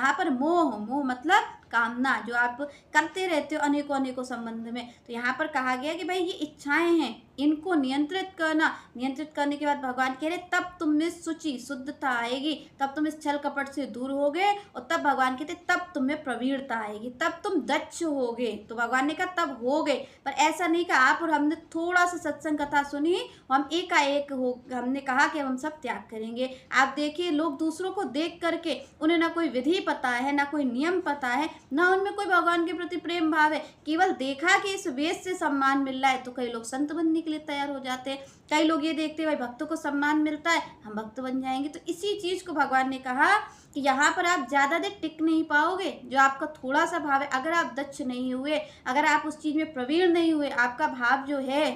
यहाँ पर मोह, मोह मतलब कामना, जो आप करते रहते हो अनेकों अनेकों संबंध में। तो यहाँ पर कहा गया कि भाई ये इच्छाएं हैं, इनको नियंत्रित करना। नियंत्रित करने के बाद भगवान कह रहे तब तुम में शुचि, शुद्धता आएगी, तब तुम इस छल कपट से दूर होगे, और तब भगवान कहते तब तुम में प्रवीणता आएगी, तब तुम दक्ष होगे। तो भगवान ने कहा तब हो गए, पर ऐसा नहीं कहा आप और हमने थोड़ा सा सत्संग कथा सुनी, हम एकाएक हो, हमने कहा कि हम सब त्याग करेंगे। आप देखिए लोग दूसरों को देख करके, उन्हें ना कोई विधि पता है, ना कोई नियम पता है, ना उनमें कोई भगवान के प्रति प्रेम भाव है, केवल देखा कि इस वेश से सम्मान मिल रहा है तो कई लोग संत बनने के लिए तैयार हो जाते हैं। कई लोग ये देखते हैं भाई भक्तों को सम्मान मिलता है, हम भक्त बन जाएंगे। तो इसी चीज को भगवान ने कहा कि यहाँ पर आप ज्यादा देर टिक नहीं पाओगे। जो आपका थोड़ा सा भाव है, अगर आप दक्ष नहीं हुए, अगर आप उस चीज में प्रवीण नहीं हुए, आपका भाव जो है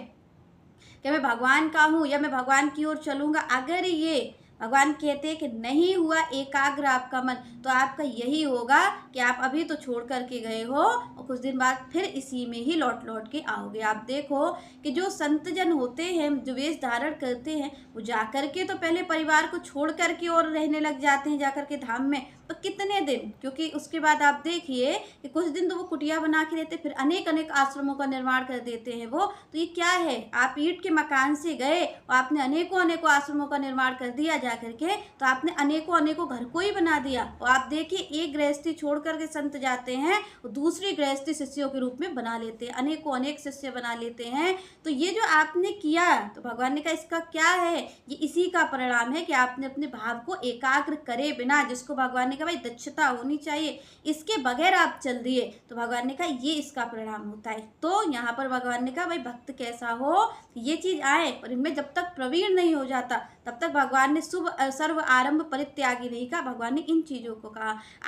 कि मैं भगवान का हूँ या मैं भगवान की ओर चलूंगा, अगर ये भगवान कहते हैं कि नहीं हुआ एकाग्र आपका मन, तो आपका यही होगा कि आप अभी तो छोड़ करके गए हो और कुछ दिन बाद फिर इसी में ही लौट लौट के आओगे। आप देखो कि जो संत जन होते हैं, जो वेश धारण करते हैं, वो जाकर के तो पहले परिवार को छोड़ करके और रहने लग जाते हैं जाकर के धाम में, तो कितने दिन, क्योंकि उसके बाद आप देखिए कि कुछ दिन तो वो कुटिया बना के रहते, फिर अनेक अनेक आश्रमों का निर्माण कर देते हैं वो। तो ये क्या है, आप ईंट के मकान से गए और आपने अनेकों अनेकों आश्रमों का निर्माण कर दिया जा करके, तो आपने अनेकों अनेकों घर को ही बना दिया। और आप देखिए एक गृहस्थी छोड़ करके संत जाते हैं और दूसरी गृहस्थी शिष्यों के रूप में बना लेते हैं, अनेकों अनेक शिष्य बना लेते हैं। तो ये जो आपने किया, तो भगवान ने कहा इसका क्या है, ये इसी का परिणाम है कि आपने अपने भाव को एकाग्र करे बिना, जिसको भगवान ने कहा भाई दक्षता होनी चाहिए, इसके बगैर आप चल दिए, तो भगवान ने कहा ये इसका परिणाम होता है। तो यहाँ पर भगवान ने कहा भाई भक्त कैसा हो, ये चीज आए, पर इनमें जब तक प्रवीण नहीं हो जाता तब तक भगवान ने शुभ सर्व आरंभ परित्यागी नहीं कहा, भगवान ने इन चीजों को कहा।